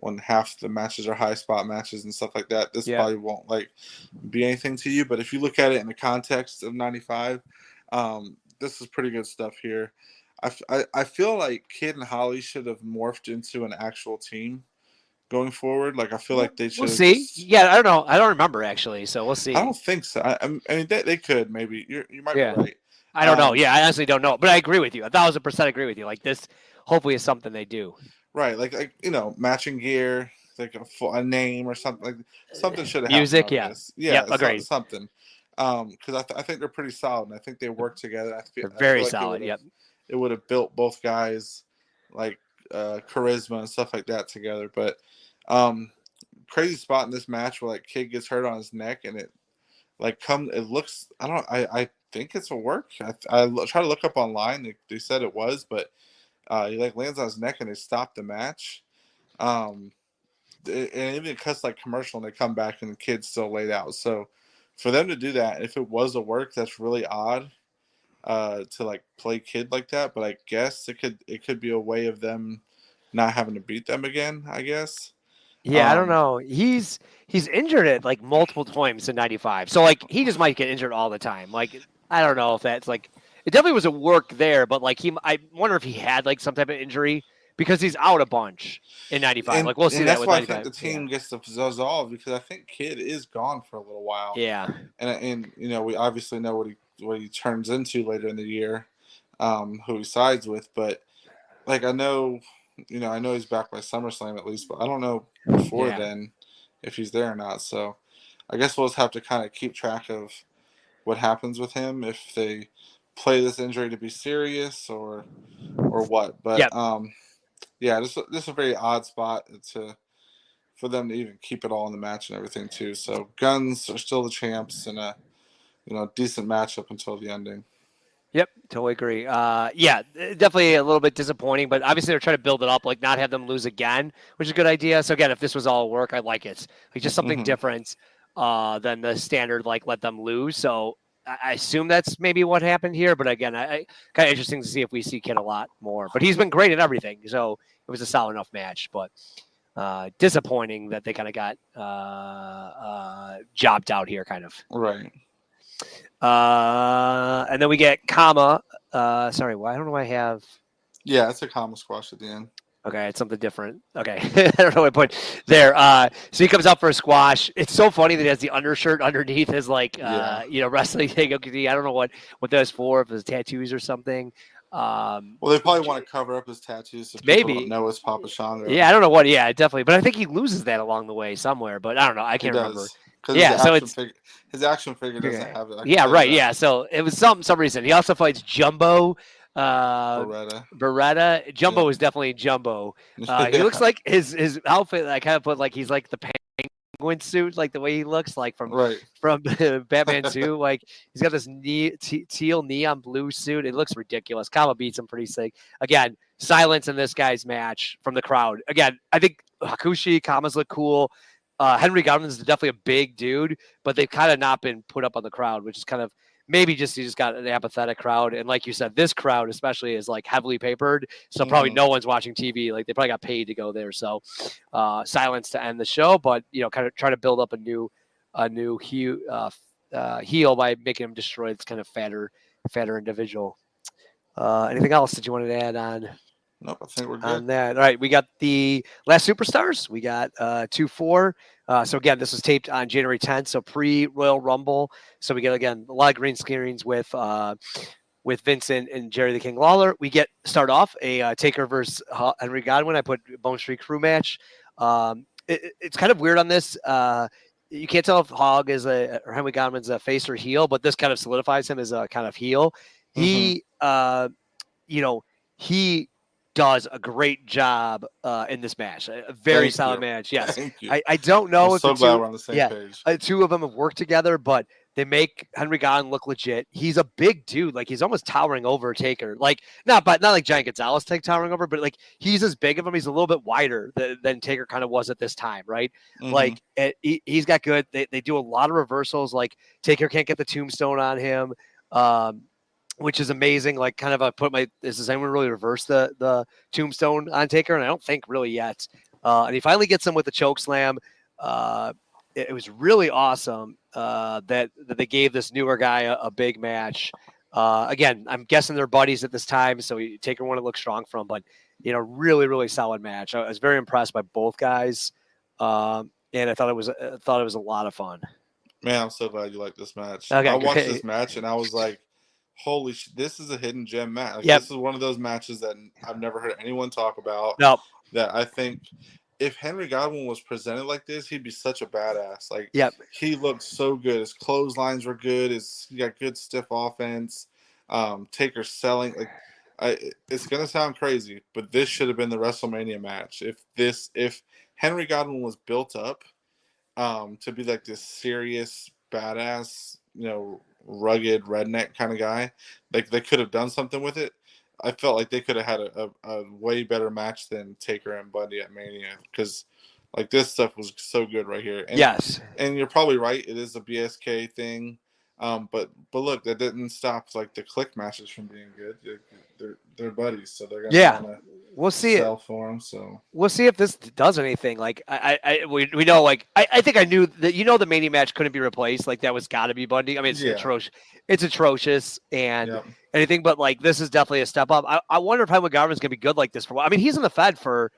D: when half the matches are high spot matches and stuff like that. This probably won't like be anything to you, but if you look at it in the context of 95, this is pretty good stuff here. I feel like Kid and Holly should have morphed into an actual team going forward. Like I feel like they should.
C: We'll see. Yeah, I don't know. I don't remember actually, so we'll see.
D: I don't think so. I mean, they could maybe. You might be right.
C: I don't know. Yeah, I honestly don't know, but I agree with you. 1,000% agree with you. Like this, hopefully, is something they do.
D: Right, like matching gear, like a name or something. Like something should have
C: music.
D: Agreed. Something, because I think they're pretty solid, and I think they work together.
C: They're very solid.
D: It would have built both guys like charisma and stuff like that together. But crazy spot in this match where like Kid gets hurt on his neck, and it looks. I think it's a work. I try to look up online. They said it was, but he like lands on his neck and they stop the match. And even it cuts like commercial and they come back and the kid's still laid out. So for them to do that, if it was a work, that's really odd to like play kid like that. But I guess it could be a way of them not having to beat them again, I guess.
C: Yeah, I don't know. He's injured it like multiple times in '95, so like he just might get injured all the time. Like I don't know if that's like it definitely was a work there, but like I wonder if he had like some type of injury because he's out a bunch in '95. Like we'll see that
D: that's
C: with
D: why I
C: '95.
D: think the team gets dissolved because I think Kid is gone for a little while.
C: Yeah,
D: and you know we obviously know what he turns into later in the year, who he sides with, but like I know he's back by SummerSlam at least, but I don't know before then if he's there or not. So I guess we'll just have to kind of keep track of what happens with him if they play this injury to be serious or what. But yeah, this is a very odd spot for them to even keep it all in the match and everything too. So Guns are still the champs and a decent matchup until the ending.
C: Yep, totally agree. Yeah, definitely a little bit disappointing, but obviously they're trying to build it up, like not have them lose again, which is a good idea. So again, if this was all work, I like it. Like just something different than the standard, like let them lose. So I assume that's maybe what happened here. But again, I kind of interesting to see if we see Kid a lot more. But he's been great at everything, so it was a solid enough match. But disappointing that they kind of got jobbed out here, kind of.
D: Right.
C: And then we get Kama. Sorry, I don't know why I have.
D: Yeah, it's a Kama squash at the end.
C: Okay, it's something different. Okay, I don't know what I put there. So he comes out for a squash. It's so funny that he has the undershirt underneath his wrestling thing. I don't know what that's for. If it's tattoos or something.
D: Well, they probably want to cover up his tattoos so
C: maybe
D: people don't know it's Papa Shango.
C: Yeah, I don't know what. Yeah, definitely. But I think he loses that along the way somewhere. But I don't know. I can't remember. Yeah, so
D: his action figure doesn't have it.
C: Yeah, right. Yeah, so it was some reason. He also fights Jumbo. Beretta. Jumbo is definitely Jumbo. He looks like his outfit. I kind of put like he's like the penguin suit, like the way he looks like from Batman 2. Like he's got this teal neon blue suit. It looks ridiculous. Kama beats him pretty sick. Again, silence in this guy's match from the crowd. Again, I think Hakushi, Kama's look cool. Henry Godwin's is definitely a big dude, but they've kind of not been put up on the crowd, which is kind of maybe you just got an apathetic crowd. And like you said, this crowd especially is like heavily papered, so probably no one's watching TV. Like they probably got paid to go there. So silence to end the show, but kind of try to build up a new heel by making him destroy this kind of fatter individial. Anything else that you wanted to add on?
D: Nope, I think we're good.
C: On that. All right, we got the last superstars. We got 2-4. So again, this was taped on January 10th, so pre-Royal Rumble. So we get again a lot of green screens with Vincent and Jerry the King Lawler. We start off a Taker versus Henry Godwin. I put Bone Street Crew match. It's kind of weird on this. You can't tell if Hog is or Henry Godwin's a face or heel, but this kind of solidifies him as a kind of heel. He does a great job in this match. A very solid match. Yes. I don't know if
D: glad we're on the same page.
C: Two of them have worked together, but they make Henry Godwin look legit. He's a big dude. Like he's almost towering over Taker. Like not like Giant Gonzalez towering over, but like he's as big of him. He's a little bit wider than Taker kind of was at this time, right? Like he's got good. They do a lot of reversals. Like Taker can't get the tombstone on him. Which is amazing. Like kind of does anyone really reverse the tombstone on Taker? And I don't think really yet. And he finally gets him with the choke slam. It was really awesome that they gave this newer guy a big match. Again, I'm guessing they're buddies at this time, so Taker wanted to look strong from, but really, really solid match. I was very impressed by both guys. And I thought it was a lot of fun.
D: Man, I'm so glad you like this match.
C: Okay,
D: I watched this match and I was like, holy shit, this is a hidden gem match. Like, This is one of those matches that I've never heard anyone talk about.
C: Nope.
D: That I think if Henry Godwin was presented like this, he'd be such a badass. Like, he looked so good. His clotheslines were good. He got good stiff offense. Taker selling. Like, it's gonna sound crazy, but this should have been the WrestleMania match. If Henry Godwin was built up to be like this serious badass, rugged redneck kind of guy. Like they could have done something with it. I felt like they could have had a way better match than Taker and Bundy at Mania, because like this stuff was so good right here. And,
C: Yes.
D: and you're probably right. It is a BSK thing. But look, that didn't stop like the click matches from being good. They're buddies, so they're gonna want to
C: we'll see
D: sell for them. So
C: we'll see if this does anything. Like we know, like I think I knew that the Mania match couldn't be replaced. Like that was got to be Bundy. I mean, it's atrocious. It's atrocious and anything, but like this is definitely a step up. I wonder if Henry Garvin's gonna be good like this for a while. I mean, he's in the Fed for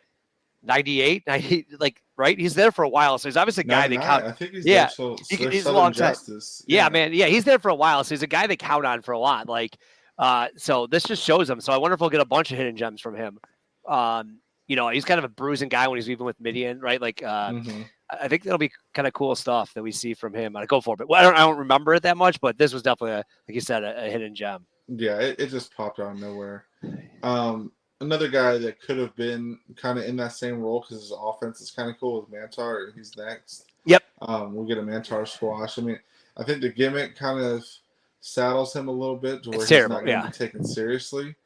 C: 98, 90, like right. He's there for a while, so he's obviously a guy they count.
D: I think he's there till
C: he's a long time.
D: Yeah,
C: man. Yeah, he's there for a while, so he's a guy they count on for a lot. Like, so this just shows him. So I wonder if we'll get a bunch of hidden gems from him. He's kind of a bruising guy when he's even with Midian, right? Like, I think that'll be kind of cool stuff that we see from him. I go for it, but I don't remember it that much. But this was definitely, like you said, a hidden gem.
D: Yeah, it just popped out of nowhere. Another guy that could have been kind of in that same role because his offense is kind of cool is Mantar. He's next.
C: Yep.
D: We'll get a Mantar squash. I mean, I think the gimmick kind of saddles him a little bit to where he's not going to be taken seriously.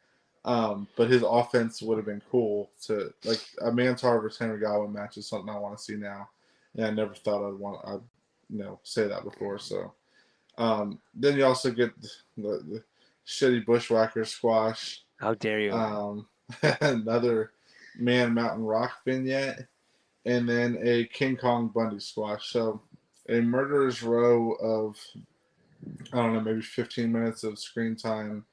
D: But his offense would have been cool to like a Mantar versus Henry Godwin match is something I want to see now. And I never thought I'd say that before. So then you also get the shitty Bushwhacker squash.
C: How dare you?
D: Another Man Mountain Rock vignette, and then a King Kong Bundy squash. So a murderer's row of, I don't know, maybe 15 minutes of screen time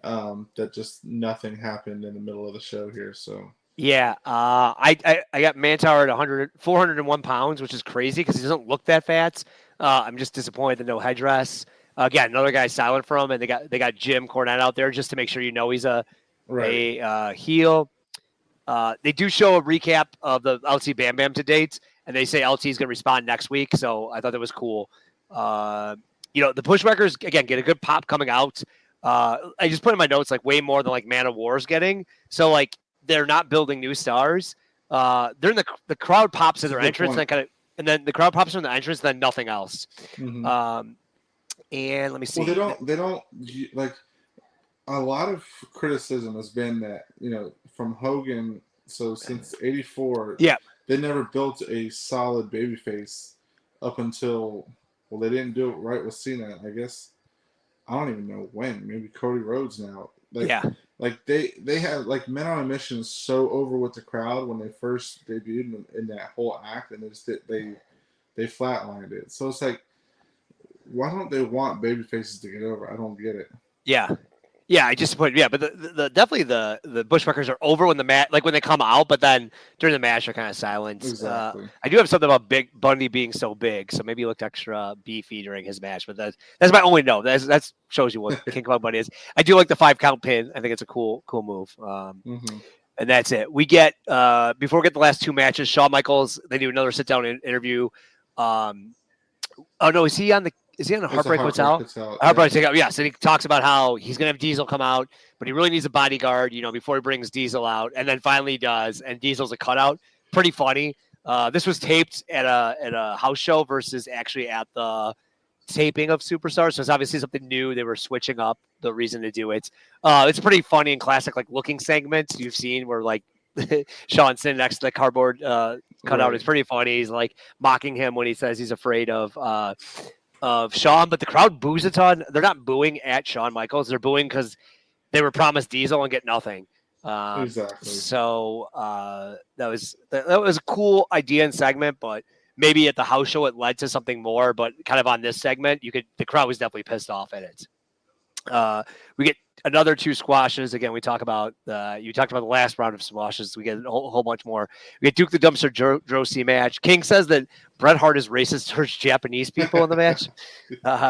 D: that just nothing happened in the middle of the show here. So
C: yeah, I got Mantar at 401 pounds, which is crazy because he doesn't look that fat. I'm just disappointed that no headdress. Again, another guy silent from him, and they got Jim Cornette out there just to make sure he's a heel. They do show a recap of the LT Bam Bam to date, and they say LT is going to respond next week. So I thought that was cool. The Bushwhackers again get a good pop coming out. I just put in my notes like way more than like Man of War is getting. So like they're not building new stars. They're in the crowd pops in their entrance, and then the crowd pops in the entrance, and then nothing else.
D: Mm-hmm.
C: And let me see.
D: Well, they don't like. A lot of criticism has been that, from Hogan, so since '84, they never built a solid babyface up until, they didn't do it right with Cena, I guess. I don't even know when. Maybe Cody Rhodes now. Like they have like Men on a Mission so over with the crowd when they first debuted in that whole act, and they flatlined it. So it's like, why don't they want babyfaces to get over? I don't get it.
C: Yeah, I just put but the definitely the Bushwhackers are over when the match, like when they come out, but then during the match they're kind of silent.
D: Exactly.
C: I do have something about Bundy being so big, so maybe he looked extra beefy during his match, but that's my only note. That shows you what King Kong Bundy is. I do like the 5 count pin. I think it's a cool move. And that's it. We get before we get the last 2 matches, Shawn Michaels, they do another sit down interview. Oh no, is he on the Heartbreak Hotel? Heartbreak Hotel. Yes, and he talks about how he's going to have Diesel come out, but he really needs a bodyguard, before he brings Diesel out. And then finally he does, and Diesel's a cutout. Pretty funny. This was taped at a house show versus actually at the taping of Superstars. So it's obviously something new. They were switching up the reason to do it. It's pretty funny and classic, like looking segments you've seen where like Shawn sitting next to the cardboard cutout. It's pretty funny. He's like mocking him when he says he's afraid of Shawn, but the crowd boos a ton. They're not booing at Shawn Michaels. They're booing because they were promised Diesel and get nothing.
D: Exactly.
C: So that was a cool idea and segment, but maybe at the house show it led to something more. But kind of on this segment, the crowd was definitely pissed off at it. We get another 2 squashes. Again, you talked about the last round of squashes. We get a whole bunch more. We get Duke the Dumpster Drosy match. King says that Bret Hart is racist towards Japanese people in the match,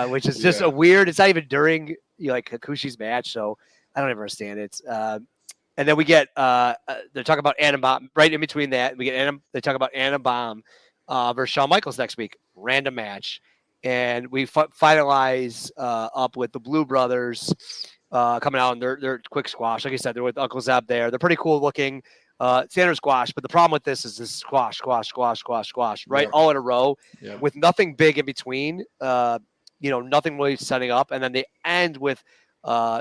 C: which is just a weird. It's not even during like Hakushi's match, so I don't ever understand it. And then we get they're talking about Adam Bomb right in between that. We get they talk about Adam Bomb versus Shawn Michaels next week. Random match. And we finalize up with the Blue Brothers coming out, and they're quick squash. Like I said, they're with Uncle Zeb there. They're pretty cool looking. Standard squash, but the problem with this is this squash, right? All in a row with nothing big in between. nothing really setting up, and then they end with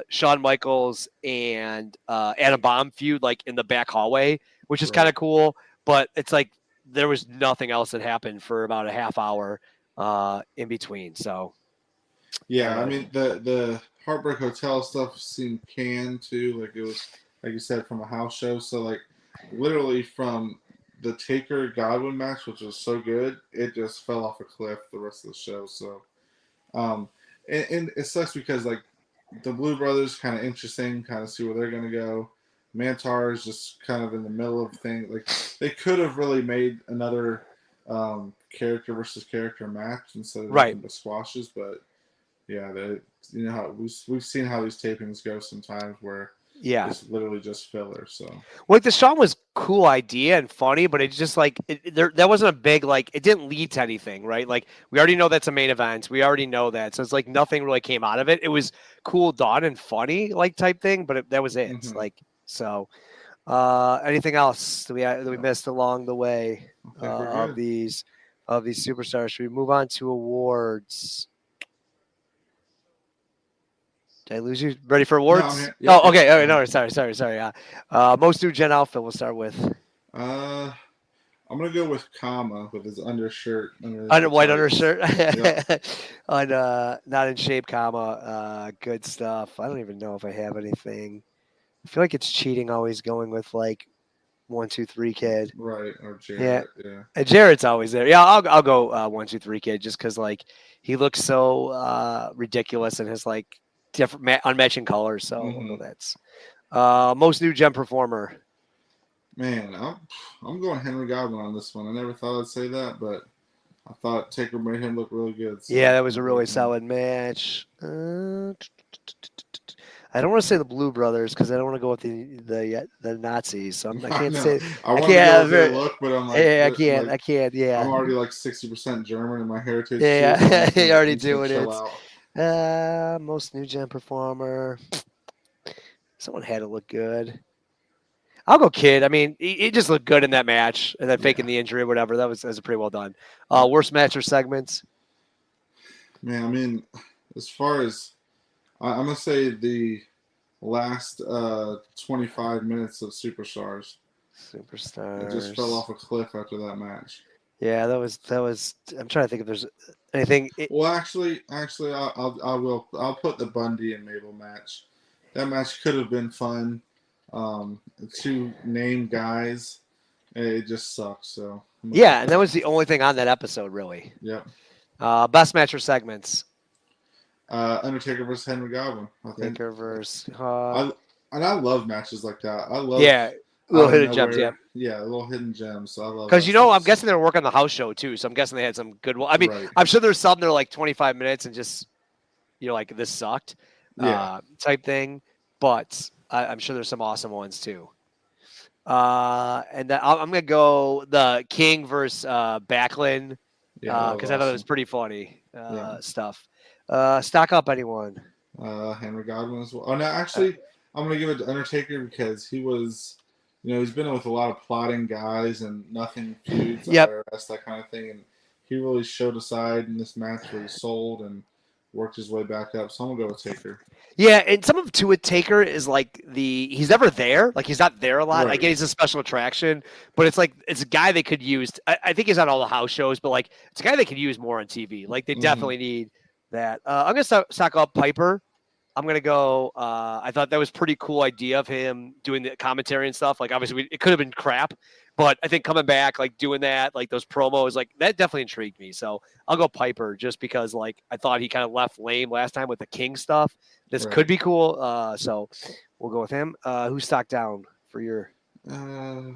C: Shawn Michaels and Adam Bomb feud like in the back hallway, which is kind of cool. But it's like there was nothing else that happened for about a half hour in between. So
D: yeah, I mean the Heartbreak Hotel stuff seemed canned too. Like it was, like you said, from a house show. So like literally from the Taker Godwin match, which was so good, it just fell off a cliff the rest of the show. So, and it sucks because like the Blue Brothers kind of interesting, kind of see where they're gonna go. Mantar is just kind of in the middle of things. Like they could have really made another character versus character match instead of nothing but squashes. But yeah, how we've seen how these tapings go sometimes where. Yeah, it's literally just filler. So,
C: like the Shawn was cool idea and funny, but it's just like that wasn't a big like it didn't lead to anything, right? Like we already know that's a main event. We already know that, so it's like nothing really came out of it. It was cool, done, and funny, like type thing, but that was it. Mm-hmm. Like so. Anything else that we missed along the way of these superstars? Should we move on to awards? Did I lose you? Ready for awards? No, yeah, okay. All right, no, sorry. Most new gen outfit. We'll start with.
D: I'm gonna go with Kama with his undershirt.
C: White undershirt. On not in shape, Kama. Good stuff. I don't even know if I have anything. I feel like it's cheating. Always going with like 1, 2, 3 kid.
D: Right, or Jarrett. Yeah.
C: And Jarrett's always there. Yeah, I'll go 1, 2, 3 kid just because like he looks so ridiculous in his like. Different unmatching colors, so we'll go that's most new gen performer.
D: Man, I'm going Henry Godwin on this one. I never thought I'd say that, but I thought Taker made him look really good. So
C: yeah, that was a really solid match. I don't want to say the Blue Brothers because I don't want to go with the Nazis. So I can't say.
D: I can't go look, but I'm like,
C: yeah, I can't. Yeah,
D: I'm already like 60% German in my heritage.
C: Yeah, you already doing it. Most new gen performer. Someone had to look good. I'll go Kid. I mean, he just looked good in that match, and then faking the injury or whatever. That was pretty well done. Worst match or segments?
D: Man, I mean, as far as I'm gonna say the last 25 minutes of Superstars. It just fell off a cliff after that match.
C: Yeah, that was. I'm trying to think if there's anything.
D: Well, actually, I'll put the Bundy and Mabel match. That match could have been fun. 2 named guys. It just sucks. So
C: yeah, and that was the only thing on that episode, really.
D: Yep.
C: Best match or segments?
D: Undertaker versus Henry Godwin.
C: Undertaker versus.
D: I love matches like that. I love.
C: Yeah. Little hidden gems, yeah.
D: Yeah, little hidden gems. So I love
C: because I'm guessing they were working on the house show too, so I'm guessing they had some good one. I mean, I'm sure there's some that are like 25 minutes and just like this sucked, type thing. But I'm sure there's some awesome ones too. And then I'm gonna go the King versus Backlund because I thought it was pretty funny stuff. Stock up anyone?
D: Henry Godwin as well. Oh no, actually, I'm gonna give it to Undertaker because he was. He's been with a lot of plotting guys and nothing feuds, IRS, that kind of thing. And he really showed a side in this match where he sold and worked his way back up. So I'm going to go with Taker.
C: Yeah, and some of with Taker is like he's never there. Like he's not there a lot. Right. I get he's a special attraction, but it's like it's a guy they could use. I think he's on all the house shows, but like it's a guy they could use more on TV. Like they definitely need that. I'm going to stock up Piper. I'm going to go, I thought that was pretty cool idea of him doing the commentary and stuff. Like, obviously, it could have been crap, but I think coming back, like, doing that, like, those promos, like, that definitely intrigued me. So I'll go Piper just because, like, I thought he kind of left lame last time with the King stuff. This could be cool. So we'll go with him. Who's stocked down for your...
D: I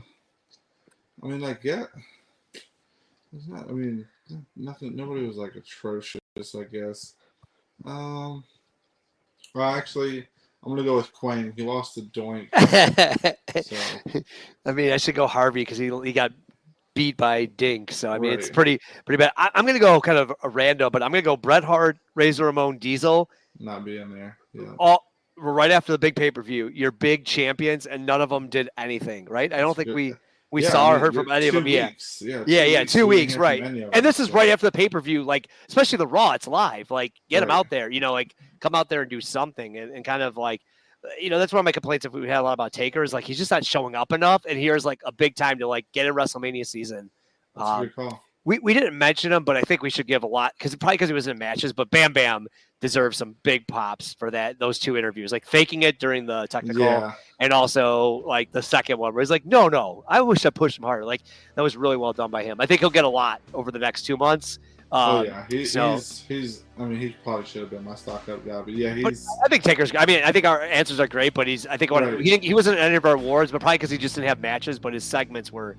D: mean, like, yeah. Nothing. Nobody was, like, atrocious, I guess. Well, actually, I'm going to go with Kwang. He lost to Doink. So.
C: I mean, I should go Harvey because he got beat by Dink. So, I mean, it's pretty bad. I'm going to go kind of a random, but I'm going to go Bret Hart, Razor Ramon, Diesel.
D: Not being there. Yeah.
C: All right after the big pay-per-view. Your big champions, and none of them did anything, right? I don't think we we
D: Yeah,
C: saw
D: I
C: or
D: mean,
C: heard from any of
D: 2
C: them. Yeah.
D: weeks. Yeah,
C: Yeah, 2
D: we didn't
C: weeks,
D: hear
C: right.
D: from any of
C: And
D: them,
C: this is
D: so.
C: right after the pay-per-view, like, especially the Raw, it's live. Like, get him
D: Right.
C: out there, like, come out there and do something and kind of like, that's one of my complaints if we had a lot about Taker is like, he's just not showing up enough. And here's like a big time to like get in WrestleMania season.
D: That's a good call.
C: We didn't mention him, but I think we should give a lot because he was in matches. But Bam Bam deserves some big pops for those 2 interviews, like faking it during the technical, and also like the second one where he's like, no, I wish I pushed him harder. Like that was really well done by him. I think he'll get a lot over the next 2 months.
D: He's. I mean, he probably should have been my stock up guy, but yeah, he's.
C: I think Taker's. I mean, I think our answers are great, but I think he wasn't in any of our awards, but probably because he just didn't have matches. But his segments were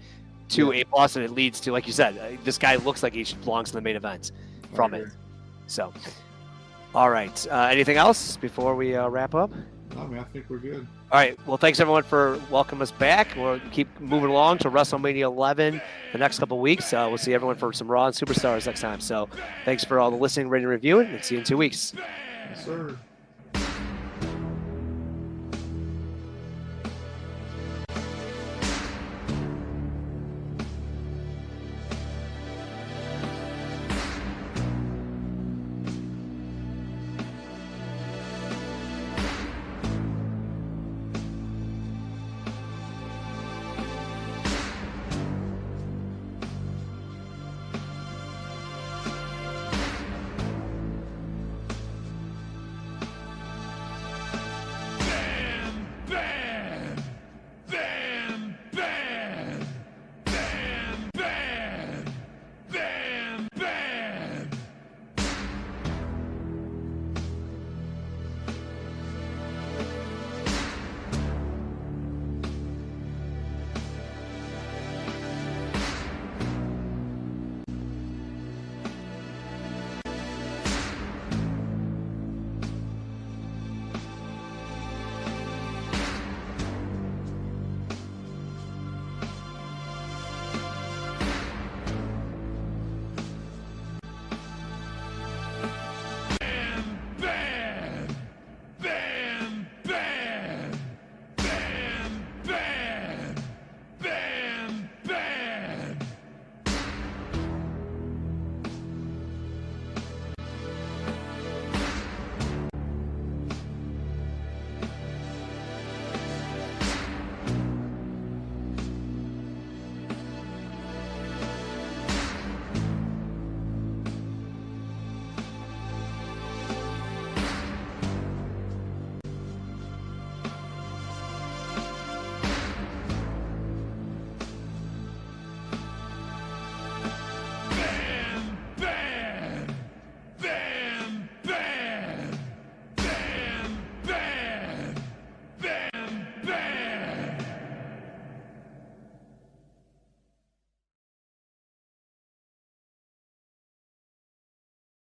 C: to A+, and it leads to, like you said, this guy looks like he belongs in the main events from it. So, all right. Anything else before we wrap up?
D: No, man, I think we're good.
C: All right. Well, thanks everyone for welcoming us back. We'll keep moving along to WrestleMania 11 the next couple of weeks. We'll see everyone for some Raw and Superstars next time. So, thanks for all the listening, rating, reviewing, and see you in 2 weeks.
D: Yes, sir.